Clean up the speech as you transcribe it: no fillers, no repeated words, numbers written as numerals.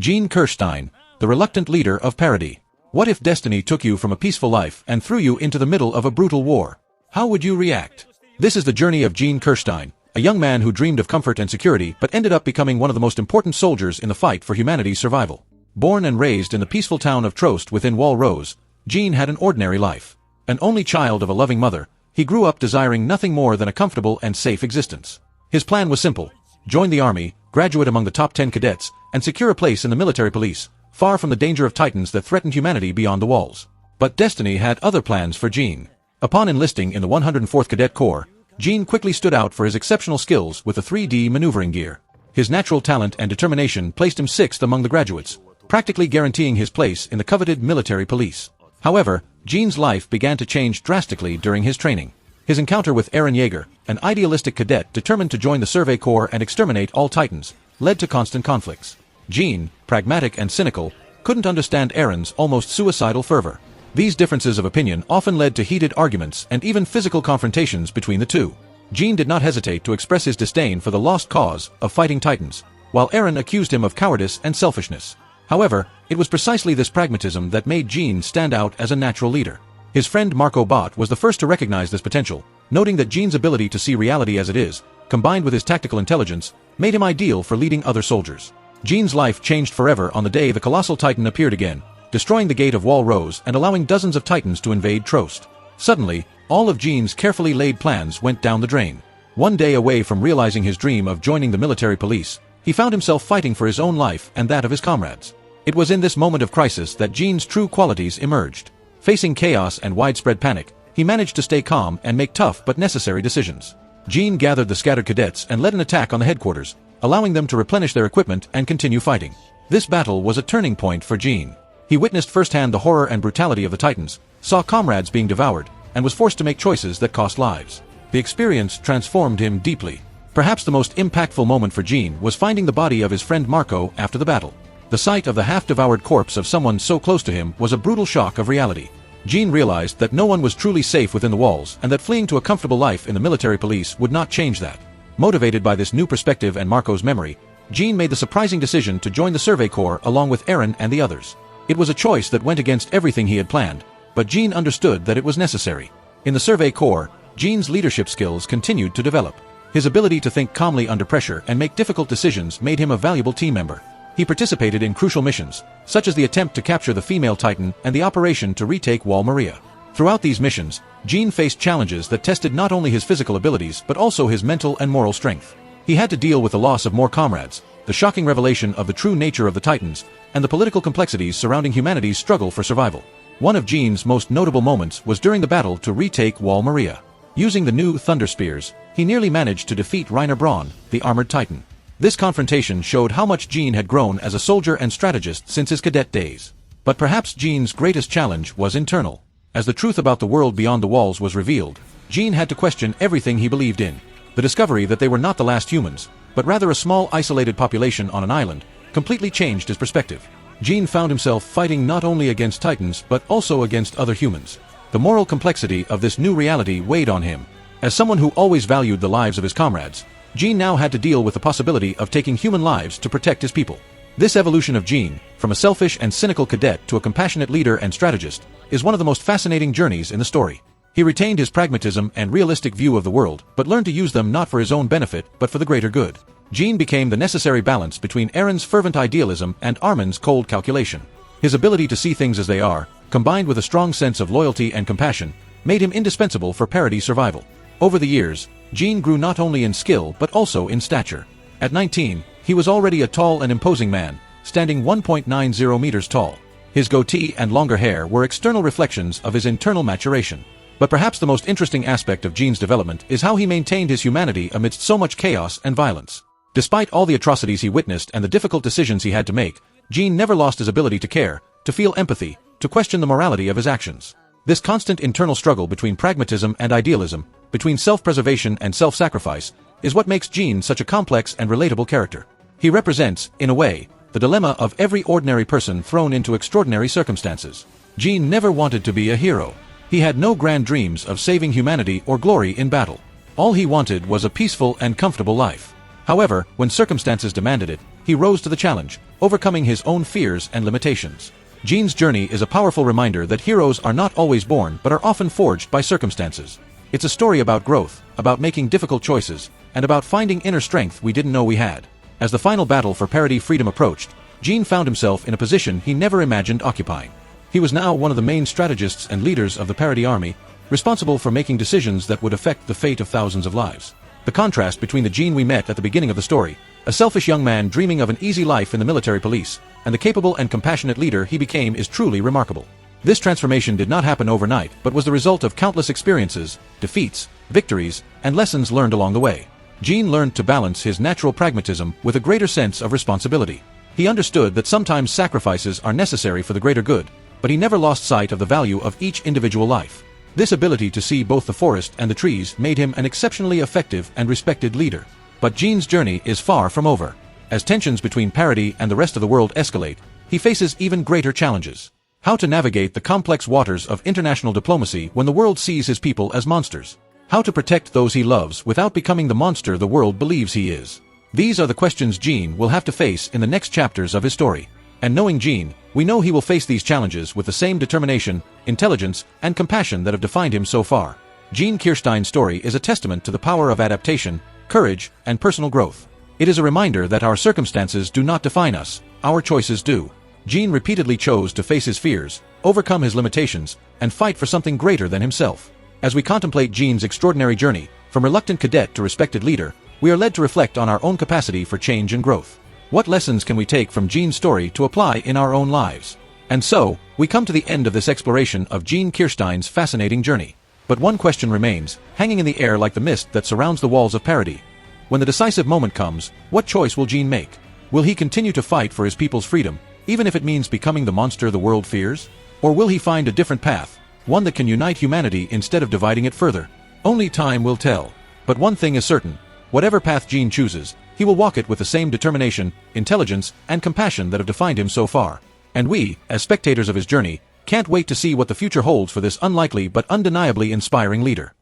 Gene Kirschstein, the reluctant leader of parody. What if destiny took you from a peaceful life and threw you into the middle of a brutal war? How would you react? This is the journey of Gene Kirschstein, a young man who dreamed of comfort and security but ended up becoming one of the most important soldiers in the fight for humanity's survival. Born and raised in the peaceful town of Trost within Wall Rose, Gene had an ordinary life. An only child of a loving mother, he grew up desiring nothing more than a comfortable and safe existence. His plan was simple: join the army, graduate among the top 10 cadets, and secure a place in the military police, far from the danger of titans that threatened humanity beyond the walls. But destiny had other plans for Gene. Upon enlisting in the 104th Cadet Corps, Gene quickly stood out for his exceptional skills with the 3D maneuvering gear. His natural talent and determination placed him 6th among the graduates, practically guaranteeing his place in the coveted military police. However, Gene's life began to change drastically during his training. His encounter with Aaron Yeager, an idealistic cadet determined to join the Survey Corps and exterminate all titans, led to constant conflicts. Gene, pragmatic and cynical, couldn't understand Aaron's almost suicidal fervor. These differences of opinion often led to heated arguments and even physical confrontations between the two. Gene did not hesitate to express his disdain for the lost cause of fighting titans, while Aaron accused him of cowardice and selfishness. However, it was precisely this pragmatism that made Gene stand out as a natural leader. His friend Marco Bott was the first to recognize this potential, noting that Gene's ability to see reality as it is, combined with his tactical intelligence, made him ideal for leading other soldiers. Gene's life changed forever on the day the colossal titan appeared again, destroying the gate of Wall Rose and allowing dozens of titans to invade Trost. Suddenly, all of Gene's carefully laid plans went down the drain. One day away from realizing his dream of joining the military police, he found himself fighting for his own life and that of his comrades. It was in this moment of crisis that Gene's true qualities emerged. Facing chaos and widespread panic, he managed to stay calm and make tough but necessary decisions. Gene gathered the scattered cadets and led an attack on the headquarters, allowing them to replenish their equipment and continue fighting. This battle was a turning point for Gene. He witnessed firsthand the horror and brutality of the titans, saw comrades being devoured, and was forced to make choices that cost lives. The experience transformed him deeply. Perhaps the most impactful moment for Gene was finding the body of his friend Marco after the battle. The sight of the half-devoured corpse of someone so close to him was a brutal shock of reality. Gene realized that no one was truly safe within the walls and that fleeing to a comfortable life in the military police would not change that. Motivated by this new perspective and Marco's memory, Gene made the surprising decision to join the Survey Corps along with Aaron and the others. It was a choice that went against everything he had planned, but Gene understood that it was necessary. In the Survey Corps, Gene's leadership skills continued to develop. His ability to think calmly under pressure and make difficult decisions made him a valuable team member. He participated in crucial missions, such as the attempt to capture the female Titan and the operation to retake Wall Maria. Throughout these missions, Gene faced challenges that tested not only his physical abilities but also his mental and moral strength. He had to deal with the loss of more comrades, the shocking revelation of the true nature of the Titans, and the political complexities surrounding humanity's struggle for survival. One of Gene's most notable moments was during the battle to retake Wall Maria. Using the new Thunder Spears, he nearly managed to defeat Reiner Braun, the armored Titan. This confrontation showed how much Gene had grown as a soldier and strategist since his cadet days. But perhaps Gene's greatest challenge was internal. As the truth about the world beyond the walls was revealed, Gene had to question everything he believed in. The discovery that they were not the last humans, but rather a small isolated population on an island, completely changed his perspective. Gene found himself fighting not only against titans but also against other humans. The moral complexity of this new reality weighed on him. As someone who always valued the lives of his comrades, Gene now had to deal with the possibility of taking human lives to protect his people. This evolution of Gene, from a selfish and cynical cadet to a compassionate leader and strategist, is one of the most fascinating journeys in the story. He retained his pragmatism and realistic view of the world, but learned to use them not for his own benefit but for the greater good. Gene became the necessary balance between Aaron's fervent idealism and Armin's cold calculation. His ability to see things as they are, combined with a strong sense of loyalty and compassion, made him indispensable for parody survival. Over the years, Gene grew not only in skill but also in stature. At 19, he was already a tall and imposing man, standing 1.90 meters tall. His goatee and longer hair were external reflections of his internal maturation. But perhaps the most interesting aspect of Gene's development is how he maintained his humanity amidst so much chaos and violence. Despite all the atrocities he witnessed and the difficult decisions he had to make, Gene never lost his ability to care, to feel empathy, to question the morality of his actions. This constant internal struggle between pragmatism and idealism, between self-preservation and self-sacrifice, is what makes Gene such a complex and relatable character. He represents, in a way, the dilemma of every ordinary person thrown into extraordinary circumstances. Gene never wanted to be a hero. He had no grand dreams of saving humanity or glory in battle. All he wanted was a peaceful and comfortable life. However, when circumstances demanded it, he rose to the challenge, overcoming his own fears and limitations. Gene's journey is a powerful reminder that heroes are not always born but are often forged by circumstances. It's a story about growth, about making difficult choices, and about finding inner strength we didn't know we had. As the final battle for parody freedom approached, Gene found himself in a position he never imagined occupying. He was now one of the main strategists and leaders of the parody army, responsible for making decisions that would affect the fate of thousands of lives. The contrast between the Gene we met at the beginning of the story, a selfish young man dreaming of an easy life in the military police, and the capable and compassionate leader he became is truly remarkable. This transformation did not happen overnight, but was the result of countless experiences, defeats, victories, and lessons learned along the way. Gene learned to balance his natural pragmatism with a greater sense of responsibility. He understood that sometimes sacrifices are necessary for the greater good, but he never lost sight of the value of each individual life. This ability to see both the forest and the trees made him an exceptionally effective and respected leader. But Gene's journey is far from over. As tensions between Parody and the rest of the world escalate, he faces even greater challenges. How to navigate the complex waters of international diplomacy when the world sees his people as monsters. How to protect those he loves without becoming the monster the world believes he is. These are the questions Gene will have to face in the next chapters of his story. And knowing Gene, we know he will face these challenges with the same determination, intelligence, and compassion that have defined him so far. Gene Kirschstein's story is a testament to the power of adaptation, courage, and personal growth. It is a reminder that our circumstances do not define us, our choices do. Gene repeatedly chose to face his fears, overcome his limitations, and fight for something greater than himself. As we contemplate Gene's extraordinary journey, from reluctant cadet to respected leader, we are led to reflect on our own capacity for change and growth. What lessons can we take from Gene's story to apply in our own lives? And so, we come to the end of this exploration of Gene Kirschstein's fascinating journey. But one question remains, hanging in the air like the mist that surrounds the walls of Parody. When the decisive moment comes, what choice will Gene make? Will he continue to fight for his people's freedom, even if it means becoming the monster the world fears? Or will he find a different path, one that can unite humanity instead of dividing it further? Only time will tell. But one thing is certain, whatever path Gene chooses, he will walk it with the same determination, intelligence, and compassion that have defined him so far. And we, as spectators of his journey, can't wait to see what the future holds for this unlikely but undeniably inspiring leader.